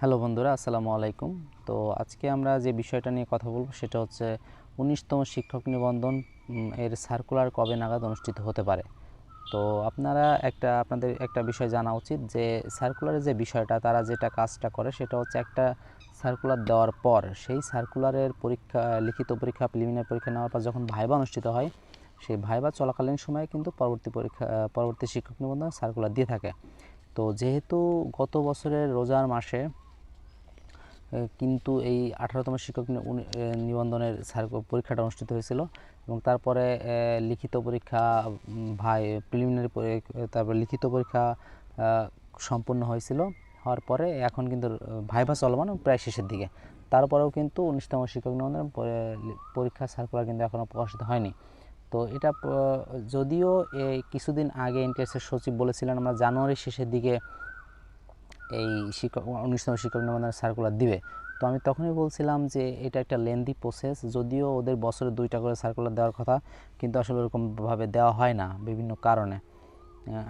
Hello বন্ধুরা, আসসালামু আলাইকুম। তো আজকে আমরা যে বিষয়টা নিয়ে কথা বলবো সেটা হচ্ছে ১৯তম শিক্ষক নিবন্ধন এর সার্কুলার কবে নাগাদ অনুষ্ঠিত হতে পারে। তো আপনাদের একটা বিষয় জানা উচিত যে সার্কুলারের যে বিষয়টা, তারা যেটা কাজটা করে সেটা হচ্ছে একটা সার্কুলার দেওয়ার পর সেই সার্কুলারের পরীক্ষা, লিখিত পরীক্ষা, প্রিলিমিনারি পরীক্ষা নেওয়ার পর যখন ভাইবা অনুষ্ঠিত হয়, সেই ভাইবা চলাকালীন সময়ে কিন্তু পরবর্তী শিক্ষক নিবন্ধন সার্কুলার দিয়ে থাকে। তো যেহেতু গত বছরের রোজার মাসে কিন্তু এই 18তম শিক্ষক নিবন্ধনের পরীক্ষাটা অনুষ্ঠিত হয়েছিল এবং তারপরে লিখিত পরীক্ষা, প্রিলিমিনারি তারপরে লিখিত পরীক্ষা সম্পূর্ণ হয়েছিল। হওয়ার পরে এখন কিন্তু ভাইভা চলমান প্রায় শেষের দিকে। তারপরেও কিন্তু 19তম শিক্ষক নিবন্ধনের পরীক্ষা সার্কুলার কিন্তু এখনও প্রকাশিত হয়নি। তো এটা যদিও কিছুদিন আগে এনটিএসের সচিব বলেছিলেন আমরা জানুয়ারির শেষের দিকে এই 19তম শিক্ষক নিবন্ধনের সার্কুলার দিবে। তো আমি তখনই বলছিলাম যে এটা একটা লেন্দি প্রসেস, যদিও ওদের বছরে 2টা করে সার্কুলার দেওয়ার কথা, কিন্তু আসলে ওরকমভাবে দেওয়া হয় না বিভিন্ন কারণে,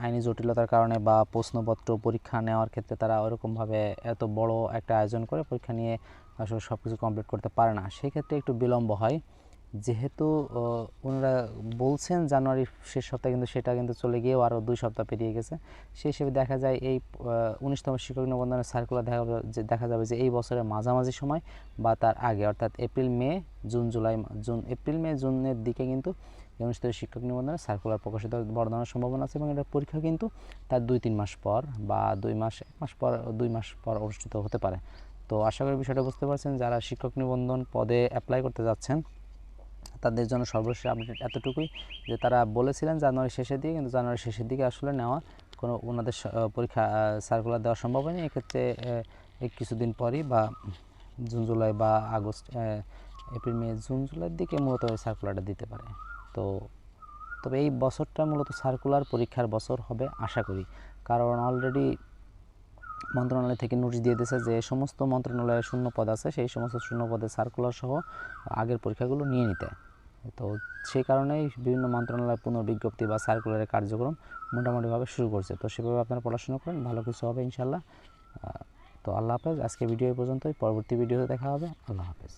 আইনি জটিলতার কারণে বা প্রশ্নপত্র পরীক্ষা নেওয়ার ক্ষেত্রে তারা ওরকমভাবে এত বড় একটা আয়োজন করে পরীক্ষা নিয়ে আসলে সব কিছু কমপ্লিট করতে পারে না। সেক্ষেত্রে একটু বিলম্ব হয়। যেহেতু ওনারা বলছেন জানুয়ারির শেষ সপ্তাহে, কিন্তু সেটা কিন্তু চলে গিয়েও আরও 2 সপ্তাহ পেরিয়ে গেছে। সেই হিসেবে দেখা যায় এই 19তম শিক্ষক নিবন্ধনের সার্কুলার দেখা যাবে যে এই বছরের মাঝামাঝি সময় বা তার আগে, অর্থাৎ এপ্রিল মে জুনের দিকে কিন্তু 19তম শিক্ষক নিবন্ধনের সার্কুলার প্রকাশিত বর্ধমানের সম্ভাবনা আছে এবং এটার পরীক্ষা কিন্তু তার 2-3 মাস পর বা 2 মাস পর অনুষ্ঠিত হতে পারে। তো আশা করি বিষয়টা বুঝতে পারছেন। যারা শিক্ষক নিবন্ধন পদে অ্যাপ্লাই করতে যাচ্ছেন তাদের জন্য সর্বশেষ আপডেট এতটুকুই যে তারা বলেছিলেন জানুয়ারি শেষের দিকে, কিন্তু জানুয়ারি শেষের দিকে আসলে ওনাদের পরীক্ষা সার্কুলার দেওয়া সম্ভব হয়নি। এক্ষেত্রে কিছুদিন পরই বা জুন জুলাই বা আগস্ট, এপ্রিল মে জুন জুলাইয়ের দিকে মূলত সার্কুলারটা দিতে পারে। তো তবে এই বছরটা মূলত সার্কুলার পরীক্ষার বছর হবে আশা করি, কারণ অলরেডি মন্ত্রণালয় থেকে নোটিশ দিয়ে দিয়েছে যে সমস্ত মন্ত্রণালয়ে শূন্য পদ আছে সেই সমস্ত শূন্য পদে সার্কুলার সহ আগের পরীক্ষাগুলো নিয়ে নিতে। তো সেই কারণেই বিভিন্ন মন্ত্রণালয় পুনর্বিজ্ঞপ্তি বা সার্কুলারের কার্যক্রম মোটামুটিভাবে শুরু করছে। তো সেভাবে আপনারা পড়াশোনা করেন, ভালো কিছু হবে ইনশাল্লাহ। তো আল্লাহ হাফেজ। আজকে ভিডিও এই পর্যন্তই, পরবর্তী ভিডিওতে দেখা হবে। আল্লাহ হাফেজ।